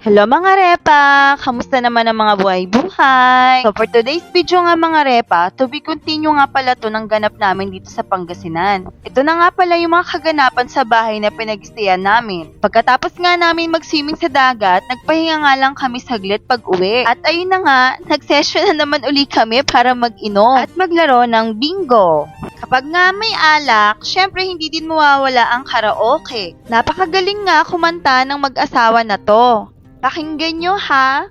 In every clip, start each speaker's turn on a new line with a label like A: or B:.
A: Hello mga repa! Kamusta naman ang mga buhay-buhay? So for today's video nga mga repa, to be continue nga pala to ng ganap namin dito sa Pangasinan. Ito na nga pala yung mga kaganapan sa bahay na pinag-stayan namin. Pagkatapos nga namin mag-swimming sa dagat, nagpahinga nga lang kami saglit pag-uwi. At ayun na nga, nag-session na naman uli kami para mag-inom at maglaro ng bingo. Kapag nga may alak, syempre hindi din mawawala ang karaoke. Napakagaling nga kumanta ng mag-asawa na to. Pakinggan nyo ha.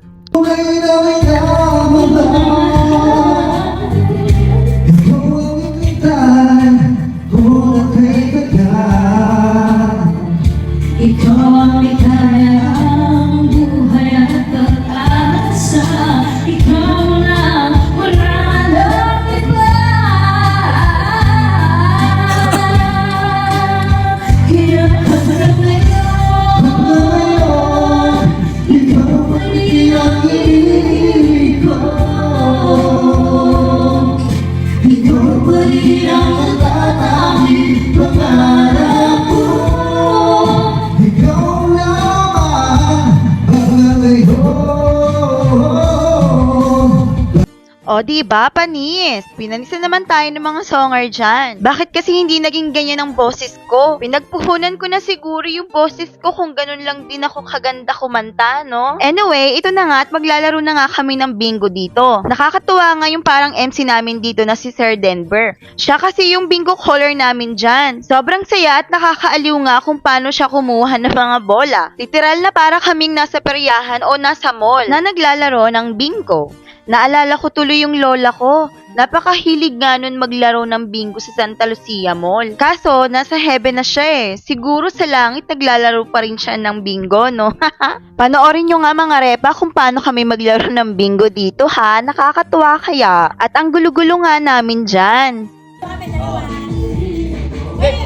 B: Ikaw ang likaya, ang buhay at pag-asa. Ikaw lang, wala nang iba. Kaya hanggang ngayon, ikaw pa rin ang ibig ko. Ikaw pa rin ang natatanging pangarap ko.
A: O diba, panis? Pinanisan naman tayo ng mga songer dyan. Bakit kasi hindi naging ganyan ang boses ko? Pinagpuhunan ko na siguro yung boses ko kung ganun lang din ako kaganda kumanta, no? Anyway, ito na nga at maglalaro na nga kami ng bingo dito. Nakakatuwa nga yung parang MC namin dito na si Sir Denver. Siya kasi yung bingo caller namin dyan. Sobrang saya at nakakaaliw nga kung paano siya kumuha ng mga bola. Literal na para kaming nasa peryahan o nasa mall na naglalaro ng bingo. Naalala ko tuloy yung lola ko. Napakahilig nga nun maglaro ng bingo sa Santa Lucia Mall. Kaso, nasa heaven na siya eh. Siguro sa langit naglalaro pa rin siya ng bingo, no? Panoorin nyo nga mga repa kung paano kami maglaro ng bingo dito ha. Nakakatuwa kaya. At ang gulo-gulo nga namin dyan.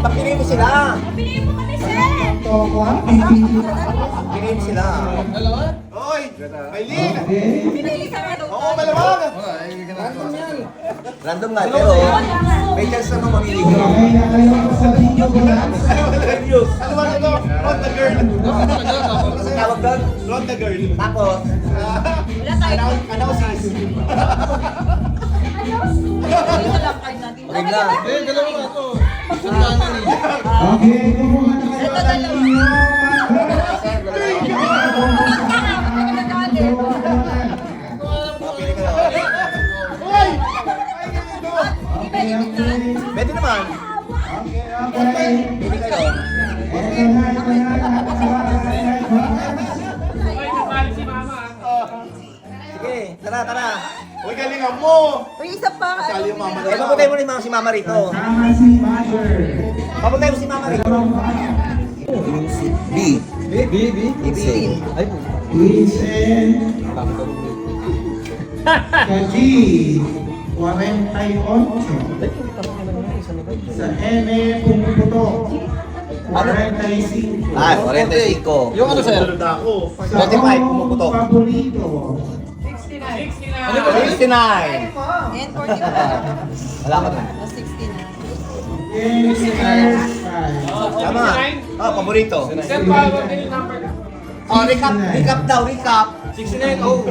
C: Pakinggan mo sila.
B: Piliin mo kami, sir!
C: Pakinggan mo sila. Hoy! Maylin!
B: Pinili kami ito.
C: Oo, malamang! Random nga, pero may chance naman mamili ko. Ano ba ito? Ron the girl. Tawag doon? Ron the girl. Tapos? Ano sis? Ring lang.
D: Dalawa nga ito. Magsundanan eh.
E: Okay, kumuha na kayo sa inyo.
C: Pili ka lang. Pwede naman. Pili kayo. Sige, tara. Uy, galingan mo!
A: Uy, isa pa.
C: Sali yung mama. Eh, papuntay mo rin si mama rito.
E: Tama si Mother.
C: Papuntay mo si mama rito. B. Insane. Ay,
E: Vincent. Kaji. 48. Sa N. Pumuputok. 45.
C: Ah, 45.
D: Yung ano sir?
E: Sa
C: 45, pumuputok.
E: Paborito.
C: 69. Wala ka na.
E: 65.
C: Tama. Ah, paborito. Oh, recap daw, recap. 69, oh.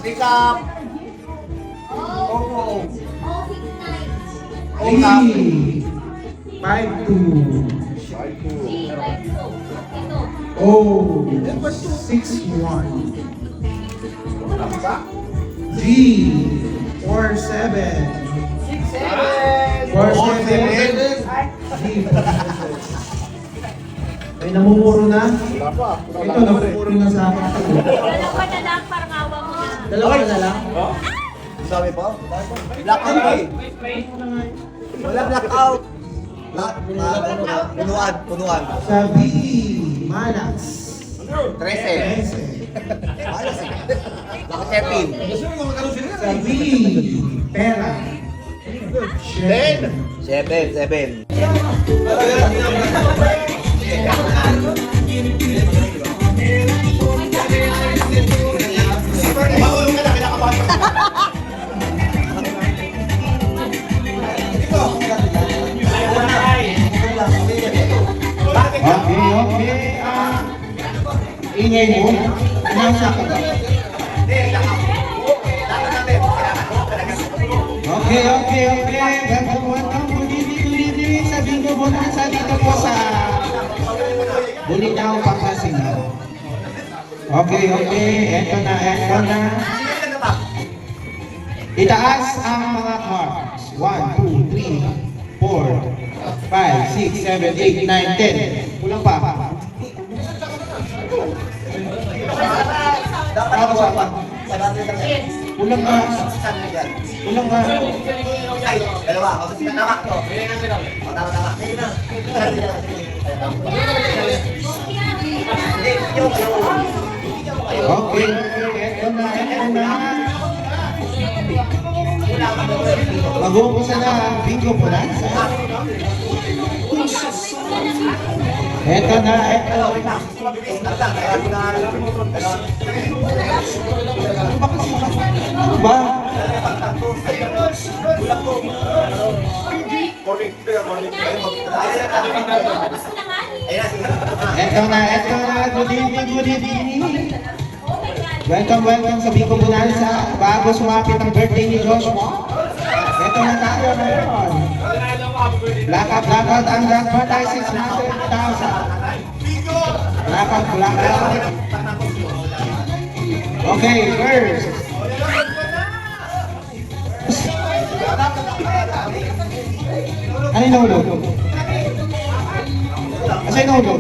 C: Recap. Oh, recap.
E: 52. Oh, 61. G, 47. 47. G, 47. Ay, namumuro na? Ito, namumuro na sa akin.
B: Dalawa na lang, parang awa mo na.
E: Dalawa na lang?
C: Sabi po? Blackout eh. Wala blackout. Punuan.
E: Sa B, Manas.
C: 13.
E: 13.
C: Alas eh. Bakit Kevin?
E: Sa B, Pera.
C: 7.
E: Okay. Ingay mo. Announce ako. Okay. Welcome. Good evening sa Bingo Bonanza dito po sa Bulinaw, Pangasinan. Okay. Eto na. Itaas ang mga cards. 1, 2, 3, 4, 5, 6, 7, 8, 9, 10. Kulang pa. Tapos apa? Kulang ka.
C: Ay, dalawa. O, tama ko. O, tama.
E: Okay. Eto na. Mag-uumpisa na ang Bingo Bonanza. Eto na. Ano ba? Eto na. Good evening. Welcome sa Bingo Bonanza. Bago sumapit ang birthday ni Joshua. Eto na tayo ngayon. Lakad ang advertise 600,000. Lakad. Okay, first. Ano yung nahulog? Asa yung nahulog?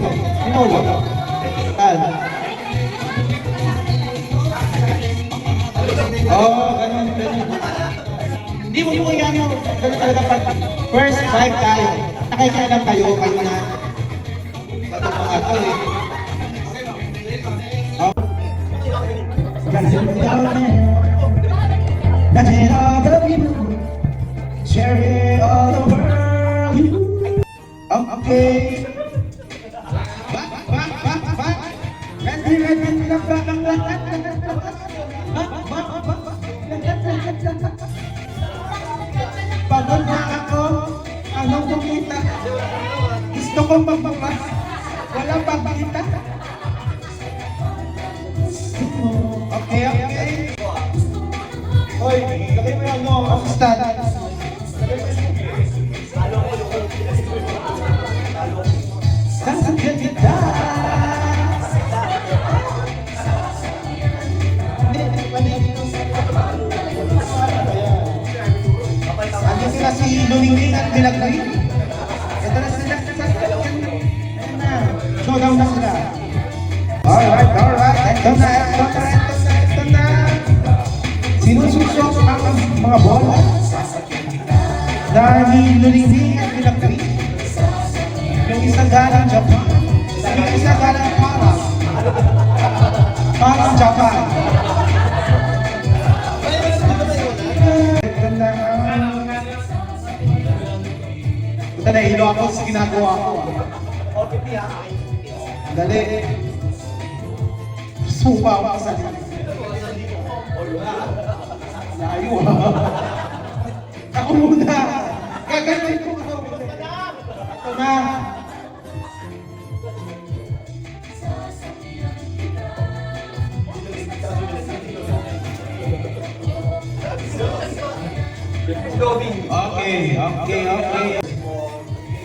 E: Ganun. Hindi mo yan yung ganun talaga pag first 5 tayo. Nakikialam tayo na. Bato mga to eh. Share all the world. Okay. Back. Pagod na ako. Anong kumita? Gusto kong magbabas. Walang pagkita. Okay. Hoy, lagay mo yung assistant. Saan kita? Andiyan sila si Lumingling at Bilagay. Ito na sila. Showdown na sila. Alright. Ito na. Sinususok ang mga bola. Dahil Lumingling at Bilagay. Yung isang galang Japan. Yung isang galang parang Japan. Puta, nahilo ako sa ginagawa ko. Dali. Supa ako sa layo ha. Ako muna. Gagawin ko. Ito na. Okay.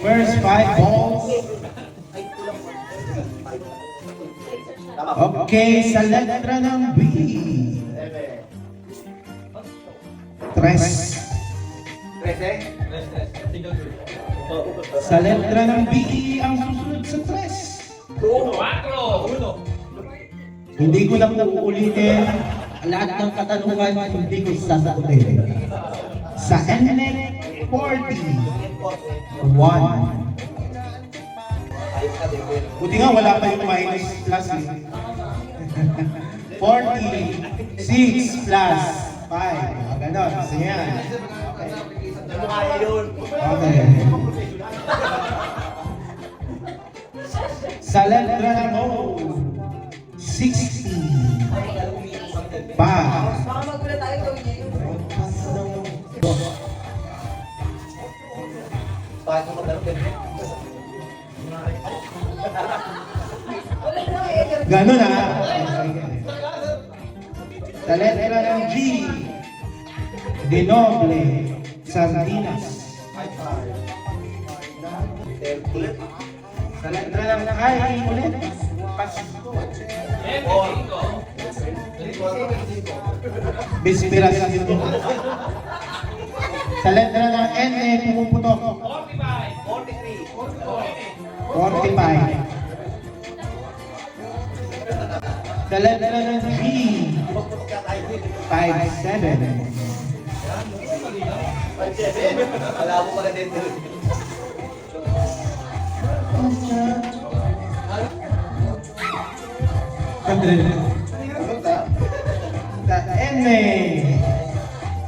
E: First 5 balls. Okay, sa letra ng B. 3. Sa letra ng B, ang susunod sa 3. Hindi ko lang uulitin lahat ng katanungan, hindi ko sasagutin. Sa NNET 40, 1. Buti nga wala pa yung minus plus. 40, 6 plus 5. Ganon, so yan. Okay. Sa letra ng O, 60. 5. Ganon ha. Sa letra ng G, Dinoble, Sardinas. Sa letra ng I, ulit, Pasko. Bispiras ito. Sa letra ng N, pumuputok. 45. Sa letra ng G, 57.
C: Wala mo pala din doon.
E: Sa N,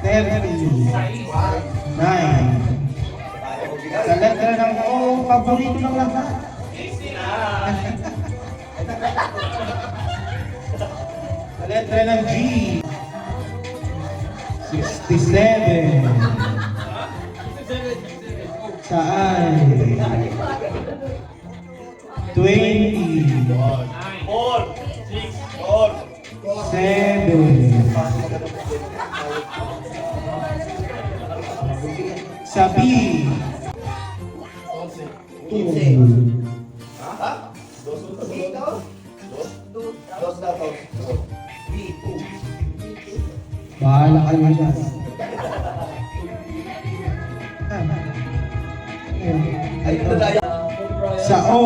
E: 39. Sa letra ng O, paborito ng lahat. Sa letra ng G, 67. Sa I, 20. 7. Sa B, 2.
C: Dos na to.
E: Bahala ka naman dyan.
C: Ay, ito tayo.
E: Sa O,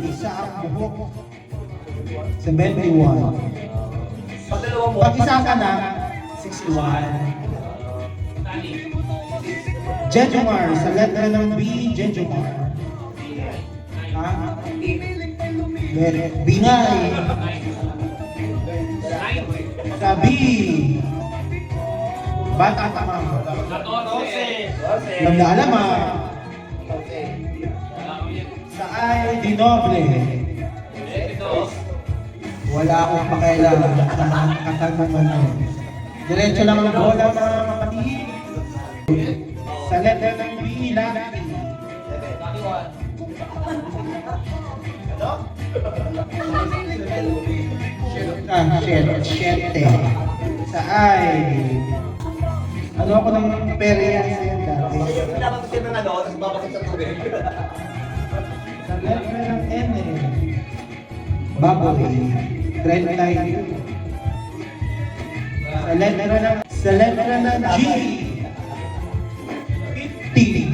E: isa ang buhok. 71.
C: Pag dalawa mo.
E: Pag isa ka na, 61. Jejomar, sa letra ng B, Jejomar. Ha? B nga eh. Sa B, Bata Tamang. Nagdaalama. Sa I, Dinoble. Wala akong pakialam sa mga katanungan mo. Diretso lang ang bola mga kapatid. Sa letra ng B, Lucky. Siyete. Sa I, ano ako ng perya sa yan dati?
C: Dapat kasi ng ano, tapos babasag sa tubig.
E: Sa letra ng N, Baboy, 31. Sa letra ng G, 50.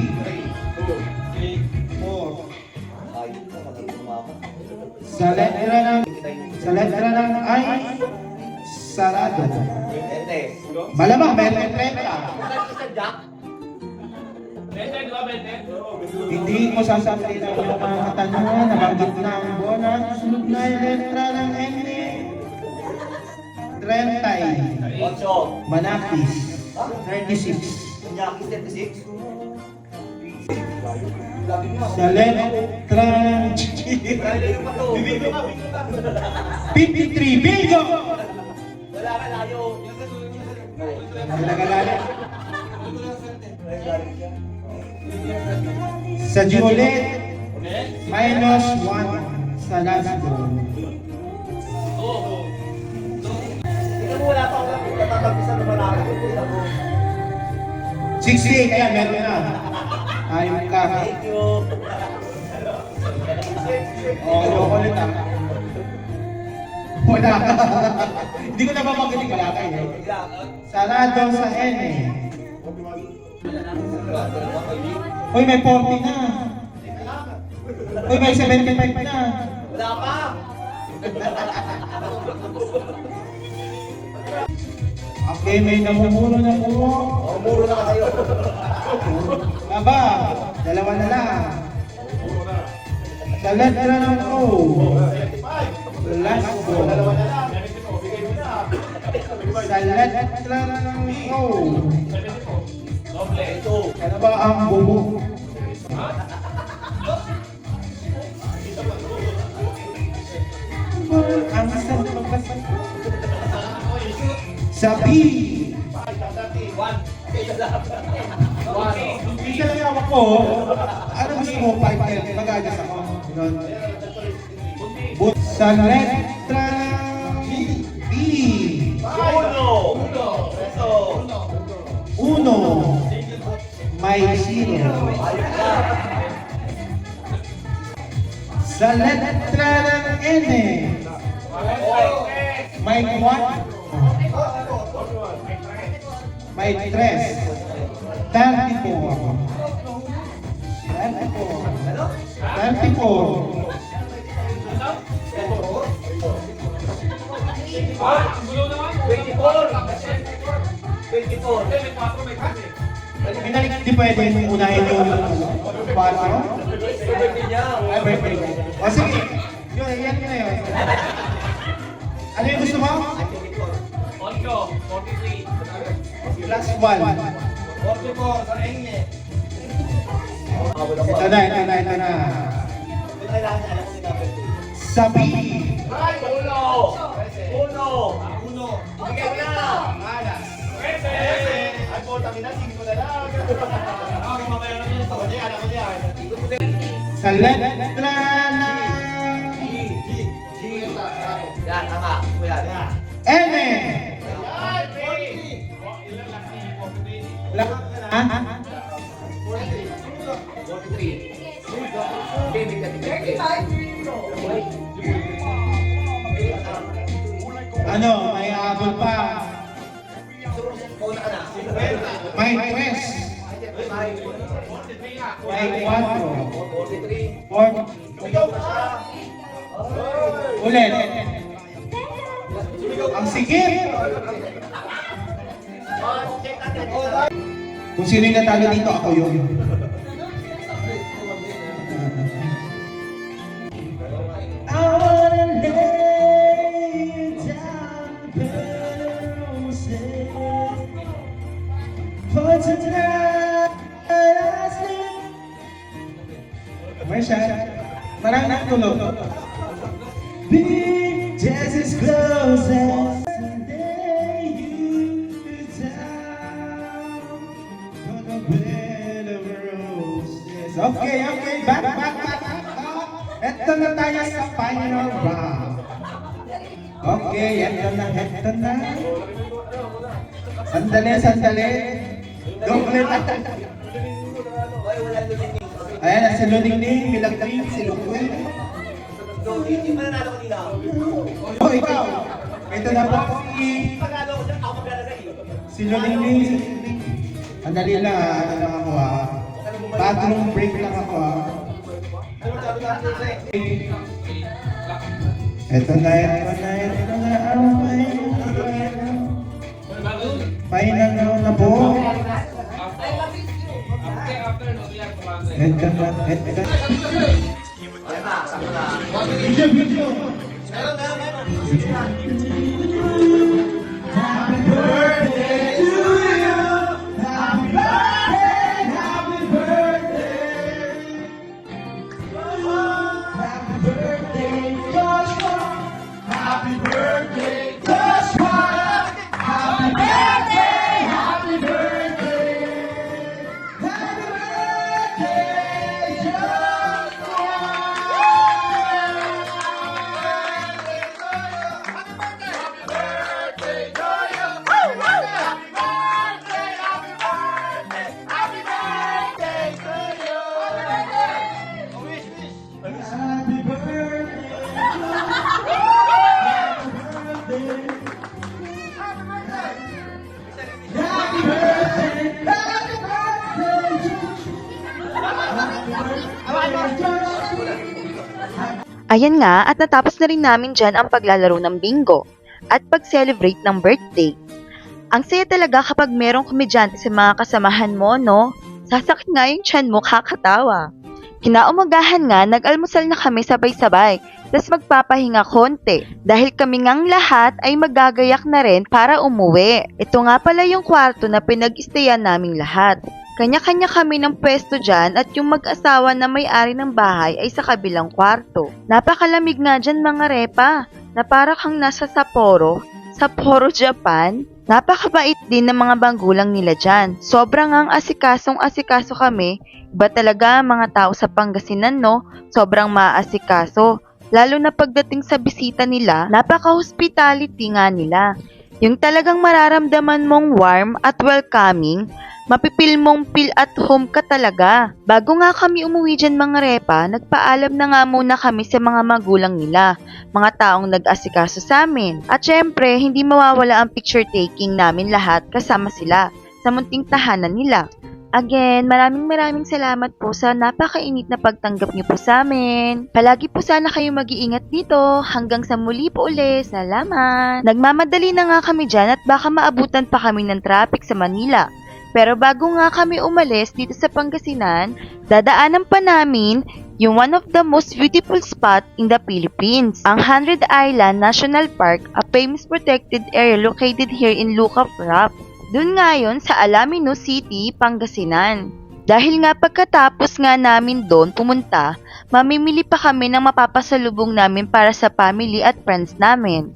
C: Ay, nakatulog mama.
E: Sa letra ng I, Sarado.
C: Ete.
E: Malamang meron 30.
C: Jack.
E: Hindi ko sasabihin ang iyong mga katanungan, nabanggit na ang bola. Sunod na yung letra ng N, 30.
C: Ocho.
E: Manakis, 36.
C: Jackie 36. Labi mo.
E: Sa letra ng G,
C: Kaya yung pato.
E: 53. Bingo!
C: Wala ka layo.
E: Nalagalala. Sa G ulit, minus 1 sa last goal.
C: Tingnan mo, wala pa ako natatagpisan na marami.
E: 68, ayan, meron na. Ayun ka.
C: Thank you.
E: Loko ulit ah. Wala. Hindi ko nababanggit wala kayo. Sarado sa N eh. Uy, may 40 na. Uy, may 75 na.
C: Wala pa.
E: Okay, may namumuno na po.
C: Muro na kayo.
E: Aba, dalawa na lang. Sa letra ng O. Last go. Sa letra ng O. Ano ba ang bubo? Ang isang pagkasan. Sa B. Isa lang yung ako. Ano gusto mo? 5-10. Mag-adjust ako. Sa letra ng B. may 0. Sa letra ng N, may 4. May 3. 34. 34. Di pwede unahin yung 4? Ay, birthday. O sige, yun, yan na yun. Ano yung gusto mo? 43. Plus 1.
C: 44 sa English.
E: Ito na. Sabi.
C: Uno. Bigyan mo na. Alas. Ay po, takin na, 5 na lang. Ako niya.
E: Sa letra ng
C: Yan, tama. Yan.
E: N. Ha?
C: 43.
E: Ano, may habol pa. May 3. May 4. 4. Ulit. Ang sigit. Kung sino yung natalo dito, ako yun. I wanna lay down roses for tonight I sleep. Marsha, marami na tulog. Big just as close as Sunday you down for the bed of roses. Okay, back. Eto na tayo sa final round. Okay, eto na. Sandali. Doble na. Ayan, si Luningning, Milagning, si Lungwe.
C: Hindi pa nanalo ko nila.
E: Oh, ikaw. Ito na po
C: Pagkalo ko dyan, ako maglalagay.
E: si Luningning. Sandali lang, ano lang ako Bathroom break lang ako Ito na ang final round na po. Ito na.
C: Ay ba, sakto na.
E: Video. Happy birthday to you. Happy birthday. Happy birthday, Joshua. Happy birthday, Joshua. Happy birthday. Happy birthday, Happy
A: Ayan nga, at natapos na rin namin dyan ang paglalaro ng bingo at pag-celebrate ng birthday. Ang saya talaga kapag merong komedyante sa mga kasamahan mo, no? Sasakit nga yung tiyan mo, kakatawa. Kinaumagahan nga, nag-almusal na kami sabay-sabay, tas magpapahinga konti. Dahil kami ngang lahat ay magagayak na rin para umuwi. Ito nga pala yung kwarto na pinag-istayan naming lahat. Kanya-kanya kami ng pwesto dyan at yung mag-asawa na may-ari ng bahay ay sa kabilang kwarto. Napakalamig nga dyan mga repa, na para kang nasa Sapporo, Japan. Napakabait din ng mga banggulang nila dyan. Sobrang ang asikasong-asikaso kami. Iba talaga ang mga tao sa Pangasinan, no? Sobrang maaasikaso. Lalo na pagdating sa bisita nila, napaka-hospitality nga nila. Yung talagang mararamdaman mong warm at welcoming, mapipil mong feel at home ka talaga. Bago nga kami umuwi dyan mga repa, nagpaalam na nga muna kami sa mga magulang nila, mga taong nag-asikaso sa amin. At syempre, hindi mawawala ang picture taking namin lahat kasama sila sa munting tahanan nila. Again, maraming salamat po sa napakainit na pagtanggap niyo po sa amin. Palagi po sana kayo mag-iingat dito. Hanggang sa muli po ulit. Salamat! Nagmamadali na nga kami dyan at baka maabutan pa kami ng traffic sa Manila. Pero bago nga kami umalis dito sa Pangasinan, dadaanan pa namin yung one of the most beautiful spot in the Philippines, ang 100 Island National Park, a famous protected area located here in Lucaf Rap. Doon nga yun sa Alaminos City, Pangasinan. Dahil nga pagkatapos nga namin doon pumunta, mamimili pa kami ng mapapasalubong namin para sa family at friends namin.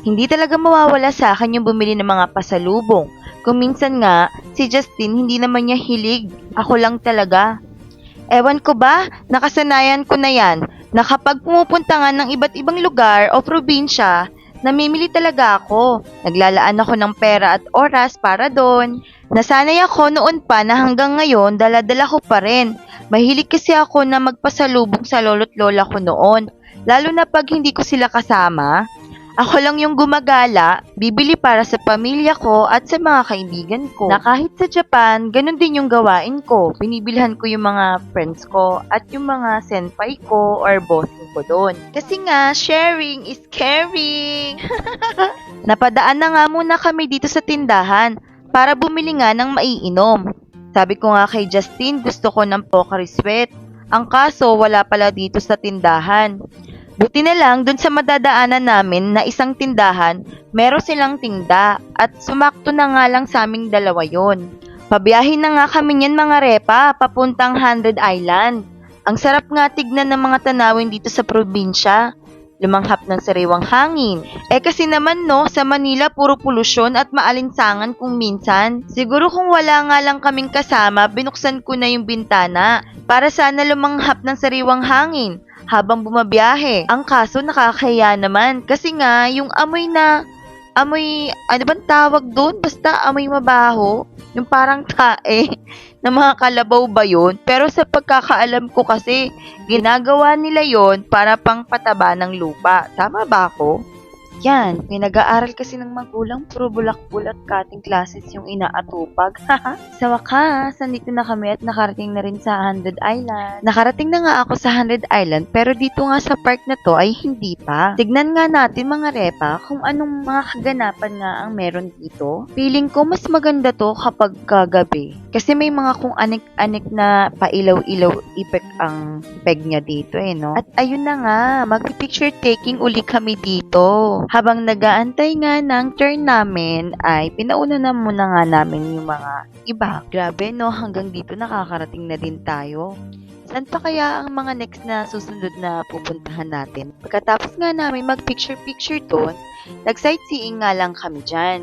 A: Hindi talaga mawawala sa akin yung bumili ng mga pasalubong. Kung minsan nga, si Justin hindi naman niya hilig. Ako lang talaga. Ewan ko ba, nakasanayan ko na yan, na kapag pumupunta nga ng iba't ibang lugar o probinsya, namimili talaga ako. Naglalaan ako ng pera at oras para doon. Nasanay ako noon pa na hanggang ngayon, dala-dala ko pa rin. Mahilig kasi ako na magpasalubong sa lolo't lola ko noon. Lalo na pag hindi ko sila kasama. Ako lang yung gumagala, bibili para sa pamilya ko at sa mga kaibigan ko. Na kahit sa Japan, ganun din yung gawain ko. Binibilhan ko yung mga friends ko at yung mga senpai ko or bossing ko doon. Kasi nga, sharing is caring. Napadaan na nga muna kami dito sa tindahan para bumili nga ng maiinom. Sabi ko nga kay Justin, gusto ko ng Pocari Sweat. Ang kaso, wala pala dito sa tindahan. Buti na lang, dun sa madadaanan namin na isang tindahan, meron silang tinda at sumakto na nga lang sa aming dalawa yon. Pabiyahin na nga kami niyan mga repa, papuntang 100 Island. Ang sarap nga tignan ng mga tanawin dito sa probinsya. Lumanghap ng sariwang hangin. Kasi naman no, sa Manila puro polusyon at maalinsangan kung minsan. Siguro kung wala nga lang kaming kasama, binuksan ko na yung bintana para sana lumanghap ng sariwang hangin habang bumabiyahe. Ang kaso nakakahiya naman kasi nga yung amoy, ano bang tawag doon? Basta amoy mabaho. Yung parang tae na mga kalabaw ba yun? Pero sa pagkakaalam ko kasi, ginagawa nila yon para pang pataba ng lupa. Tama ba ako? Yan, pinag-aaral kasi ng magulang, puro bulak-bulat cutting classes yung inaatupag. Sa wakas, nandito na kami at nakarating na rin sa 100 Island. Nakarating na nga ako sa 100 Island, pero dito nga sa park na to ay hindi pa. Tignan nga natin mga repa kung anong mga kaganapan nga ang meron dito. Feeling ko mas maganda to kapag kagabi. Kasi may mga kung anik-anik na pailaw-ilaw effect ang peg niya dito no? At ayun na nga, mag-picture taking uli kami dito. Habang nag-aantay nga ng turn namin, ay pinauna na muna nga namin yung mga iba. Grabe no, hanggang dito nakakarating na din tayo. Saan pa kaya ang mga next na susunod na pupuntahan natin? Pagkatapos nga namin mag-picture-picture doon, nag-sightseeing nga lang kami dyan.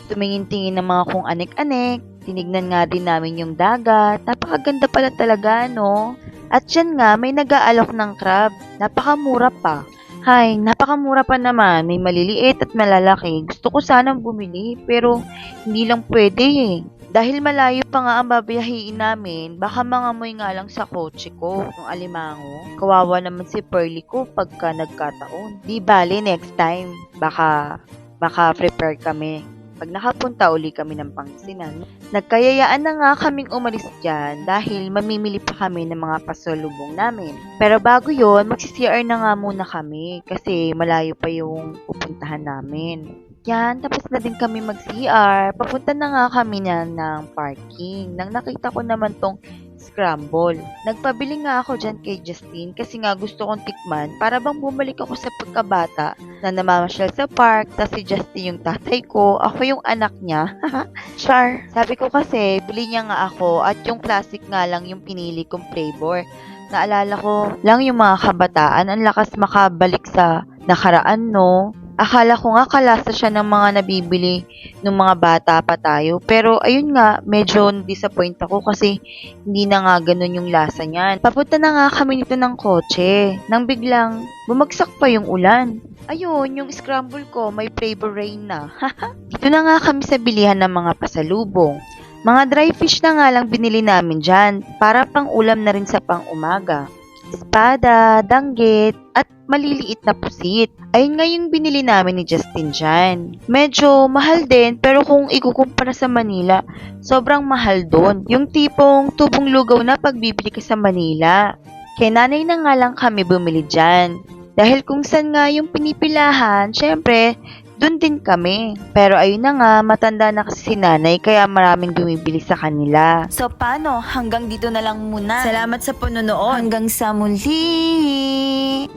A: Tumingin-tingin ng mga kung anik-anik, tinignan nga din namin yung dagat, napakaganda pala talaga no? At dyan nga, may nag-aalok ng crab, napakamura pa. Hay, napakamura pa naman. May maliliit at malalaki. Gusto ko sanang bumili, pero hindi lang pwede Dahil malayo pa nga ang babiyahiin namin, baka mangamoy nga lang sa kotse ko, ng alimango. Kawawa naman si Pearly ko pagka nagkataon. Di bale, next time, baka prepare kami. Pag nakapunta uli kami ng Pangasinan, nagkayayaan na nga kaming umalis dyan dahil mamimili pa kami ng mga pasalubong namin. Pero bago yon, magsi-CR na nga muna kami kasi malayo pa yung pupuntahan namin. Yan, tapos na din kami mag-CR. Papunta na nga kami ng parking. Nang nakita ko naman tong scramble. Nagpabili nga ako dyan kay Justin kasi nga gusto kong tikman para bang bumalik ako sa pagkabata na namamasyal sa park, tas si Justin yung tatay ko, ako yung anak niya. Char. Sabi ko kasi, bili niya nga ako at yung classic nga lang yung pinili kong flavor. Naalala ko lang yung mga kabataan, ang lakas makabalik sa nakaraan no. Akala ko nga kalasa siya ng mga nabibili nung mga bata pa tayo. Pero ayun nga, medyo disappoint ako kasi hindi na nga ganun yung lasa niyan. Papunta na nga kami nito ng kotse. Nang biglang bumagsak pa yung ulan. Ayun, yung scramble ko may flavor rain na. Dito na nga kami sa bilihan ng mga pasalubong. Mga dry fish na nga lang binili namin dyan para pang ulam na rin sa pang umaga. Espada, danggit, at maliliit na pusit. Ayun nga yung binili namin ni Justin dyan. Medyo mahal din, pero kung ikukumpara sa Manila, sobrang mahal doon. Yung tipong tubong lugaw na pagbibili ka sa Manila. Kay nanay na nga lang kami bumili dyan. Dahil kung saan nga yung pinipilahan, syempre, doon din kami. Pero ayun na nga, matanda na kasi si nanay kaya maraming bumibili sa kanila. So paano? Hanggang dito na lang muna. Salamat sa panonood. Hanggang sa muli!